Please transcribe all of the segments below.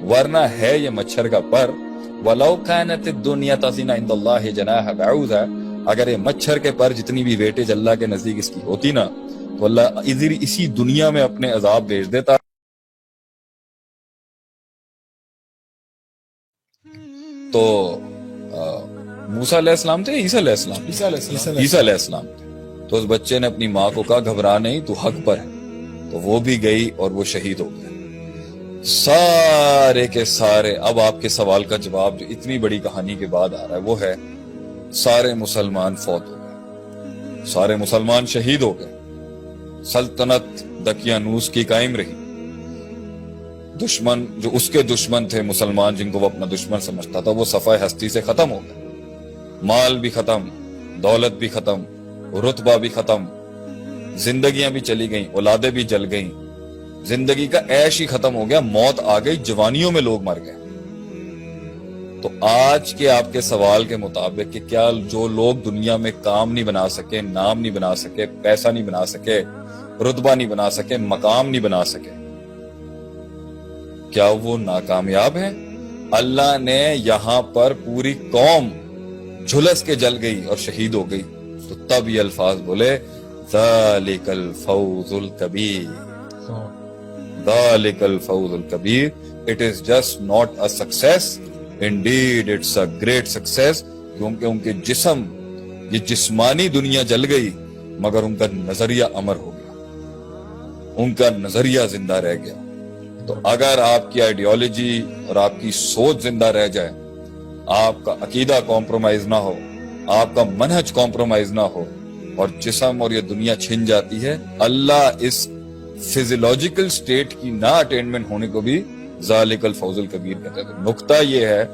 ورنہ ہے یہ مچھر کا پر. وَلَوْ كَانَتِ الدُّنْيَا تَزِنَ عِنْدَ اللَّهِ جَنَاحَ بَعُوضَةٍ، اگر یہ مچھر کے پر جتنی بھی ویٹیج اللہ کے نزدیک اس کی ہوتی نا تو اللہ ادھر اسی دنیا میں اپنے عذاب بھیج دیتا. تو موسیٰ علیہ السلام تھے، عیسیٰ علیہ السلام، عیسیٰ علیہ السلام تھے. تو اس بچے نے اپنی ماں کو کہا گھبرا نہیں، تو حق پر ہے. تو وہ بھی گئی اور وہ شہید ہو گئے. سارے کے سارے، اب آپ کے سوال کا جواب جو اتنی بڑی کہانی کے بعد آ رہا ہے وہ ہے سارے مسلمان فوت ہو گئے، سارے مسلمان شہید ہو گئے. سلطنت دقیانوس کی قائم رہی. دشمن جو اس کے دشمن تھے مسلمان، جن کو وہ اپنا دشمن سمجھتا تھا، وہ صفحہ ہستی سے ختم ہو گئے. مال بھی ختم، دولت بھی ختم، رتبہ بھی ختم، زندگیاں بھی چلی گئیں، اولادیں بھی جل گئیں، زندگی کا عیش ہی ختم ہو گیا. موت آ گئی، جوانیوں میں لوگ مر گئے. تو آج کے آپ کے سوال کے مطابق کہ کیا جو لوگ دنیا میں کام نہیں بنا سکے، نام نہیں بنا سکے، پیسہ نہیں بنا سکے، رتبہ نہیں بنا سکے، مقام نہیں بنا سکے، کیا وہ ناکامیاب ہیں؟ اللہ نے یہاں پر پوری قوم جھلس کے جل گئی اور شہید ہو گئی. تو تب یہ الفاظ بولے ذالک الفوز الکبیر، ذالک الفوز الکبیر. It is just not a success, indeed it's a great success. کیونکہ ان کے جسم، یہ جسمانی دنیا جل گئی مگر ان کا نظریہ امر ہو گیا، ان کا نظریہ زندہ رہ گیا. تو اگر آپ کی آئیڈیالوجی اور آپ کی سوچ زندہ رہ جائے، آپ کا عقیدہ کمپرومائز نہ ہو، آپ کا منہج کمپرومائز نہ ہو، اور جسم اور یہ دنیا چھن جاتی ہے، اللہ اس فزیولوجیکل سٹیٹ کی نہ اٹینمنٹ ہونے کو بھی ذالک الفوز الکبیر کہتے ہیں. نقطہ یہ ہے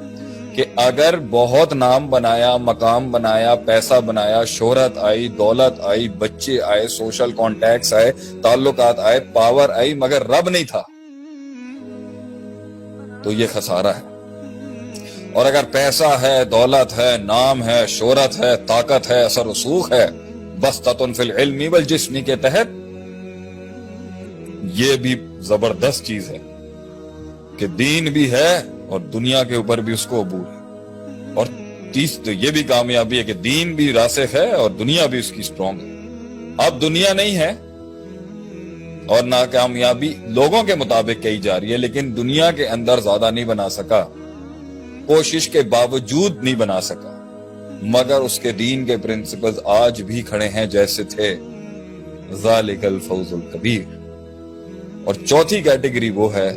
کہ اگر بہت نام بنایا، مقام بنایا، پیسہ بنایا، شہرت آئی، دولت آئی، بچے آئے، سوشل کانٹیکٹس آئے، تعلقات آئے، پاور آئی، مگر رب نہیں تھا تو یہ خسارہ ہے. اور اگر پیسہ ہے، دولت ہے، نام ہے، شہرت ہے، طاقت ہے، اثر رسوخ ہے، بسطۃ فی العلم والجسم کے تحت، یہ بھی زبردست چیز ہے کہ دین بھی ہے اور دنیا کے اوپر بھی اس کو عبور ہے. اور تیس تو یہ بھی کامیابی ہے کہ دین بھی راسخ ہے اور دنیا بھی اس کی سٹرونگ ہے. اب دنیا نہیں ہے اور ناکامیابی لوگوں کے مطابق کہی جا رہی ہے، لیکن دنیا کے اندر زیادہ نہیں بنا سکا، کوشش کے باوجود نہیں بنا سکا، مگر اس کے دین کے پرنسپلز آج بھی کھڑے ہیں جیسے تھے. ذالک الفوز الکبیر. اور چوتھی کیٹیگری وہ ہے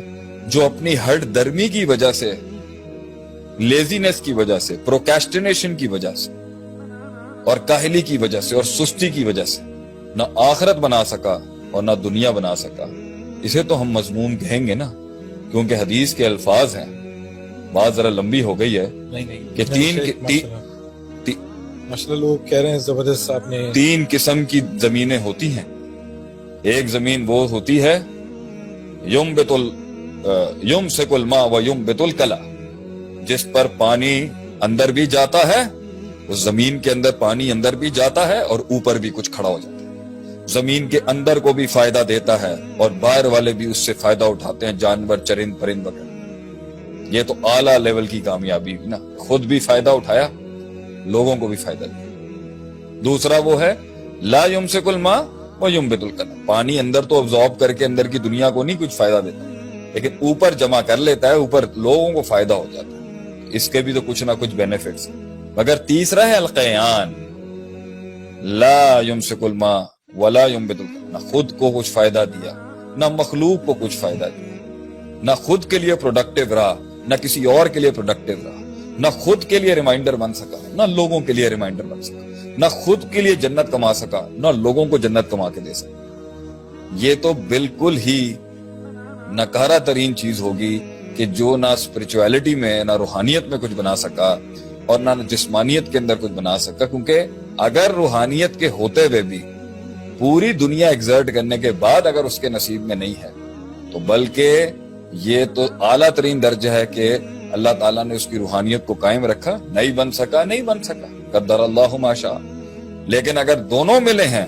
جو اپنی ہٹ درمی کی وجہ سے، لیزینس کی وجہ سے، پروکیسٹینیشن کی وجہ سے، اور کاہلی کی وجہ سے، اور سستی کی وجہ سے نہ آخرت بنا سکا اور نہ دنیا بنا سکا. اسے تو ہم مذموم کہیں گے نا، کیونکہ حدیث کے الفاظ ہیں. بات ذرا لمبی ہو گئی ہے کہ ماشاءاللہ لوگ کہہ رہے ہیں زبردست. آپ نے تین قسم کی زمینیں ہوتی ہیں. ایک زمین وہ ہوتی ہے یمسک الماء و ینبت الکلا، جس پر پانی اندر بھی جاتا ہے، اس زمین کے اندر پانی اندر بھی جاتا ہے اور اوپر بھی کچھ کھڑا ہو جاتا ہے. زمین کے اندر کو بھی فائدہ دیتا ہے اور باہر والے بھی اس سے فائدہ اٹھاتے ہیں، جانور، چرند پرند وغیرہ. یہ تو اعلیٰ لیول کی کامیابی ہوئی نا، خود بھی فائدہ اٹھایا، لوگوں کو بھی فائدہ دیا. دوسرا وہ ہے لا یمسک الماء و ینبت الکلا، پانی اندر تو ابزارب کر کے اندر کی دنیا کو نہیں کچھ فائدہ دیتا، لیکن اوپر جمع کر لیتا ہے، اوپر لوگوں کو فائدہ ہو جاتا ہے، اس کے بھی تو کچھ نہ کچھ بینیفٹس ہیں. مگر تیسرا ہے القیان، لا یمسک الماء ولا ینبت الکلا، نہ خود کو کچھ فائدہ دیا، نہ مخلوق کو کچھ فائدہ دیا، نہ خود کے لیے پروڈکٹیو رہا، نہ کسی اور کے لیے پروڈکٹیو رہا، نہ خود کے لیے ریمائنڈر بن سکا، نہ لوگوں کے لیے ریمائنڈر بن سکا، نہ خود کے لیے جنت کما سکا، نہ لوگوں کو جنت کما کے دے سکا. یہ تو بالکل ہی نکارہ ترین چیز ہوگی کہ جو نہ اسپرچویلٹی میں، نہ روحانیت میں کچھ بنا سکا اور نہ جسمانیت کے اندر کچھ بنا سکا. کیونکہ اگر روحانیت کے ہوتے ہوئے بھی پوری دنیا ایگزرٹ کرنے کے بعد اگر اس کے نصیب میں نہیں ہے تو بلکہ یہ تو اعلیٰ ترین درجہ ہے کہ اللہ تعالیٰ نے اس کی روحانیت کو قائم رکھا. نہیں بن سکا، قدر اللہ ما شاء. لیکن اگر دونوں ملے ہیں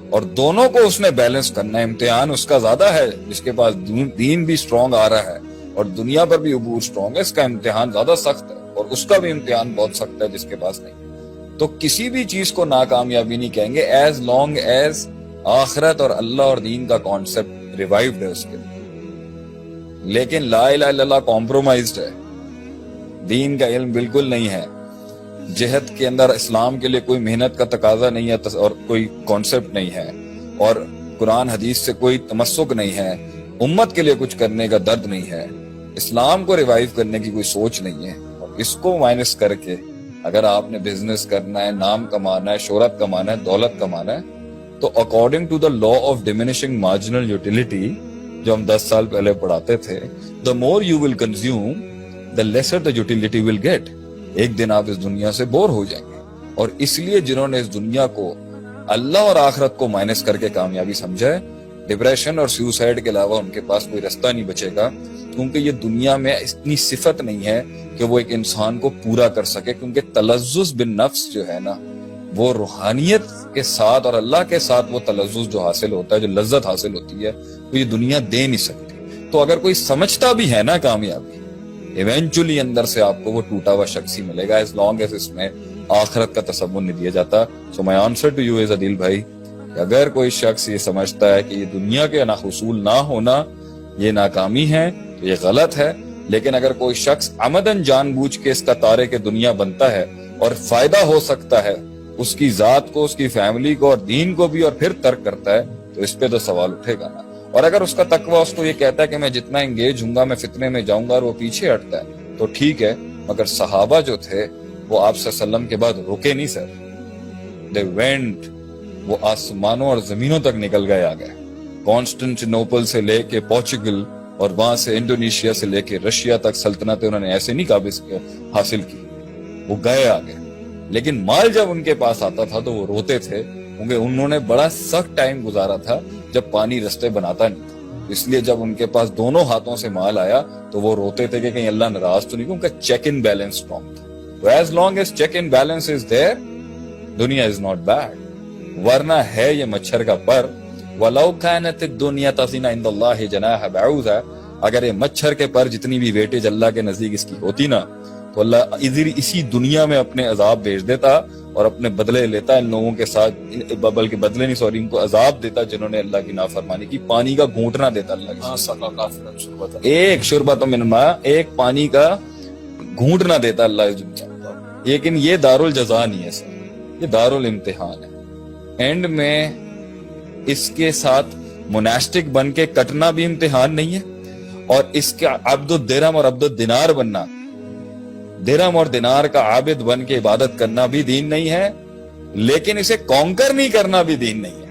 اور دونوں کو اس نے بیلنس کرنا ہے، امتحان اس کا زیادہ ہے جس کے پاس دین بھی سٹرونگ آ رہا ہے اور دنیا پر بھی عبور اسٹرانگ ہے. اس کا امتحان زیادہ سخت ہے اور اس کا بھی امتحان بہت سخت ہے جس کے پاس نہیں. تو کسی بھی چیز کو ناکامیابی نہیں کہیں گے ایز لانگ ایز آخرت اور اللہ اور دین کا کانسیپٹ ریوائوڈ ہے اس کے لیے. لیکن لا الہ الا اللہ کمپرومائزڈ ہے, دین کا علم بالکل نہیں ہے, جہد کے اندر اسلام کے لیے کوئی محنت کا تقاضا نہیں ہے اور کوئی کانسیپٹ نہیں ہے, اور قرآن حدیث سے کوئی تمسک نہیں ہے, امت کے لیے کچھ کرنے کا درد نہیں ہے, اسلام کو ریوائیو کرنے کی کوئی سوچ نہیں ہے. اور اس کو مائنس کر کے اگر آپ نے بزنس کرنا ہے, نام کمانا ہے, شہرت کمانا ہے, دولت کمانا ہے, تو according to the law of diminishing marginal utility جو ہم 10 سال پہلے پڑھاتے تھے, the more you will consume the lesser the utility will get. ایک دن آپ اس دنیا سے بور ہو جائیں گے. اور اس لیے جنہوں نے اس دنیا کو اللہ اور آخرت کو مائنس کر کے کامیابی سمجھا ہے, ڈپریشن اور سیوسائڈ کے علاوہ ان کے پاس کوئی رستہ نہیں بچے گا, کیونکہ یہ دنیا میں اتنی صفت نہیں ہے کہ وہ ایک انسان کو پورا کر سکے. کیونکہ تلذذ بالنفس جو ہے نا, وہ روحانیت کے ساتھ اور اللہ کے ساتھ وہ تلذذ جو حاصل ہوتا ہے, جو لذت حاصل ہوتی ہے, وہ یہ دنیا دے نہیں سکتی. تو اگر کوئی سمجھتا بھی ہے نا کامیابی, ایونچولی اندر سے آپ کو وہ ٹوٹا ہوا شخص ہی ملے گا, ایز لانگ ایز اس میں آخرت کا تصور نہیں دیا جاتا. سو مائی آنسر ٹو یو از عدیل بھائی, کہ اگر کوئی شخص یہ سمجھتا ہے کہ یہ دنیا کے حصول نہ ہونا یہ ناکامی ہے تو یہ غلط ہے. لیکن اگر کوئی شخص عمدن جان بوجھ کے اس کا تارے کے دنیا بنتا ہے اور فائدہ ہو سکتا ہے اس کی ذات کو, اس کی فیملی کو اور دین کو بھی, اور پھر ترک کرتا ہے, تو اس پہ تو سوال اٹھے گا نا. اور اگر اس کا تقویٰ اس کو یہ کہتا ہے کہ میں جتنا انگیج ہوں گا میں فتنے میں جاؤں گا اور وہ پیچھے ہٹتا ہے, تو ٹھیک ہے. مگر صحابہ جو تھے وہ آپ صلی اللہ علیہ وسلم کے بعد رکے نہیں سر, دے وینٹ, وہ آسمانوں اور زمینوں تک نکل گئے, آ گئے. کانسٹنٹینوپل سے لے کے پورچوگل اور وہاں سے انڈونیشیا سے لے کے رشیا تک سلطنتیں انہوں نے ایسے نہیں قابض حاصل کی, وہ گئے آگے. لیکن مال جب ان کے پاس آتا تھا تو وہ روتے تھے, کیونکہ انہوں نے بڑا سخت ٹائم گزارا تھا جب پانی رستے بناتا نہیں تھا. اس لیے جب ان کے پاس دونوں ہاتھوں سے مال آیا تو وہ روتے تھے کہ کہیں اللہ ناراض تو نہیں, کیونکہ چیک ان بیلنس اسٹرانگ تھا. تو as long as check in balance is there, دنیا از ناٹ بیڈ. ورنہ ہے یہ مچھر کا پر, وَلَوْ كَانَتِ الدُّنْيَا تَزِنَ عِنْدَ اللَّهِ جَنَاحَ بَعُوضَةٍ, اگر یہ مچھر کے پر جتنی بھی ویٹیج اللہ کے نزدیک اس کی ہوتی نا, تو اللہ اسی دنیا میں اپنے عذاب بھیج دیتا اور اپنے بدلے لیتا ان لوگوں کے ساتھ, بلکہ بدلے نہیں سوری, ان کو عذاب دیتا جنہوں نے اللہ کی نافرمانی کی. پانی کا گھونٹنا دیتا اللہ کی, ایک شربۃ من ماء, ایک پانی کا گھونٹنا دیتا اللہ اس دنیا میں. لیکن یہ دارالجزا نہیں ہے سر, یہ دارالامتحان ہے. اینڈ میں اس کے ساتھ مناسٹک بن کے کٹنا بھی امتحان نہیں ہے, اور اس کا عبد الدرہم اور عبد الدینار بننا, درہم اور دینار کا عابد بن کے عبادت کرنا بھی دین نہیں ہے, لیکن اسے کانکر نہیں کرنا بھی دین نہیں ہے.